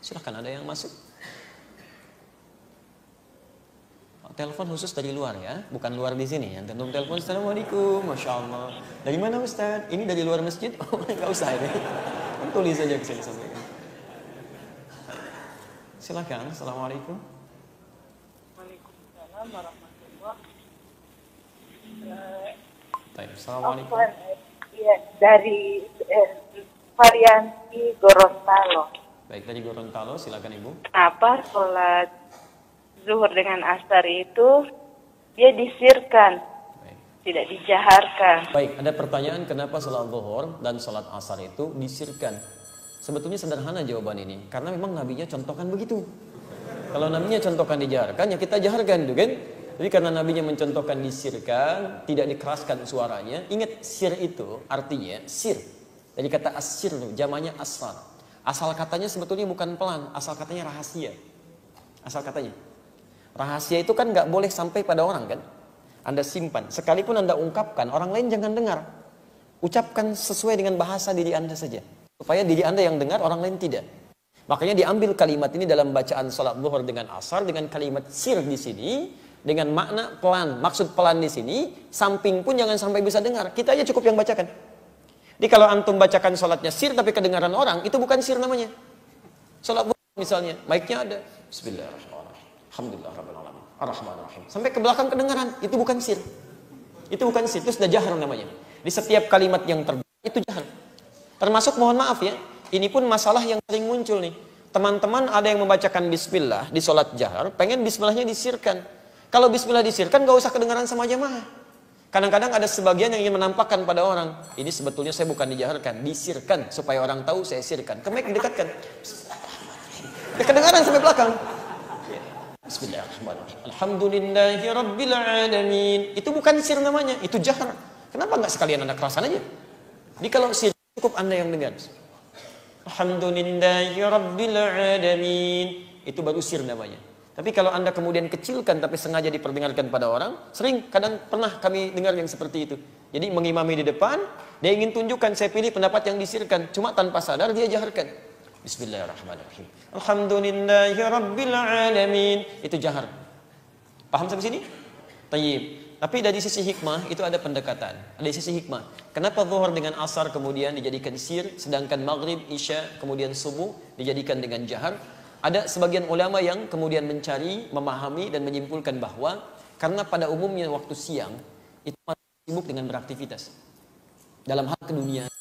Silahkan, ada yang masuk. Telepon khusus dari luar ya, bukan luar di sini. Yang tentu telepon, Assalamualaikum, Masya Allah. Dari mana Ustaz? Ini dari luar masjid? Oh, nggak usah ini. Tulis saja ke sini sampaikan. Silakan, Assalamualaikum. Waalaikumsalam warahmatullahi wabarakatuh. Assalamualaikum. Iya, dari variasi Gorontalo. Baik, dari Gorontalo, silakan Ibu. Apa sholat zuhur dengan asar itu dia disirkan, Baik. tidak dijaharkan. Baik, ada pertanyaan kenapa sholat zuhur dan sholat asar itu disirkan? Sebetulnya sederhana jawaban ini, karena memang nabinya contohkan begitu. Kalau nabinya contohkan dijaharkan, ya kita jaharkan itu kan. Jadi karena nabinya mencontohkan disirkan, tidak dikeraskan suaranya. Ingat sir itu artinya sir. Jadi kata asir, jamannya asal. Asal katanya sebetulnya bukan pelan, asal katanya rahasia. Asal katanya. Rahasia itu kan nggak boleh sampai pada orang kan. Anda simpan, sekalipun Anda ungkapkan, orang lain jangan dengar. Ucapkan sesuai dengan bahasa diri Anda saja. Supaya diri Anda yang dengar, orang lain tidak. Makanya diambil kalimat ini dalam bacaan salat zuhur dengan asar dengan kalimat sir di sini dengan makna pelan. Maksud pelan di sini, samping pun jangan sampai bisa dengar. Kita aja cukup yang bacakan. Jadi kalau antum bacakan salatnya sir tapi kedengaran orang, itu bukan sir namanya. Salat zuhur misalnya, mic-nya ada. Bismillahirrahmanirrahim. Alhamdulillah rabbil alamin. Ar-Rahmanir-Rahim. Sampai ke belakang kedengaran, itu bukan sir. Itu bukan sir, itu sudah jahar namanya. Di setiap kalimat yang terbaik itu jahar. Termasuk mohon maaf ya, ini pun masalah yang sering muncul nih. Teman-teman ada yang membacakan bismillah di sholat jahar, pengen bismillahnya disirkan. Kalau bismillah disirkan gak usah kedengaran sama jamaah. Kadang-kadang ada sebagian yang ingin menampakkan pada orang, ini sebetulnya saya bukan dijaharkan, disirkan supaya orang tahu saya sirkan. Ke mic didekatkan. Kedengaran sampai belakang. Bismillahirrahmanirrahim. Alhamdulillahi rabbil alamin. Itu bukan sir namanya, itu jahar. Kenapa nggak sekalian Anda kerasan aja? Jadi kalau sir cukup Anda yang dengar. Alhamdulillahi rabbil alamin. Itu baru sir namanya. Tapi kalau Anda kemudian kecilkan tapi sengaja diperdengarkan pada orang, kadang pernah kami dengar yang seperti itu. Jadi mengimami di depan, dia ingin tunjukkan saya pilih pendapat yang disirkan, cuma tanpa sadar dia jaharkan. Bismillahirrahmanirrahim. Alhamdulillahi rabbil alamin. Itu jahar. Paham sampai sini? Tayyib. Tapi dari sisi hikmah itu ada pendekatan. Ada sisi hikmah. Kenapa zuhur dengan asar kemudian dijadikan sir, sedangkan maghrib, isya, kemudian subuh dijadikan dengan jahar? Ada sebagian ulama yang kemudian mencari, memahami dan menyimpulkan bahwa karena pada umumnya waktu siang itu sibuk dengan beraktivitas dalam hal keduniaan.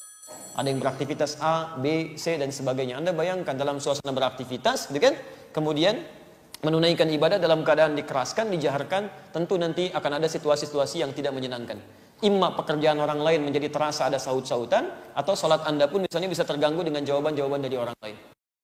Ada yang beraktivitas A, B, C dan sebagainya. Anda bayangkan dalam suasana beraktivitas, gitu kan? Kemudian menunaikan ibadah dalam keadaan dikeraskan, dijaharkan, tentu nanti akan ada situasi-situasi yang tidak menyenangkan. Imma pekerjaan orang lain menjadi terasa ada saut-sautan, atau salat Anda pun misalnya bisa terganggu dengan jawaban-jawaban dari orang lain.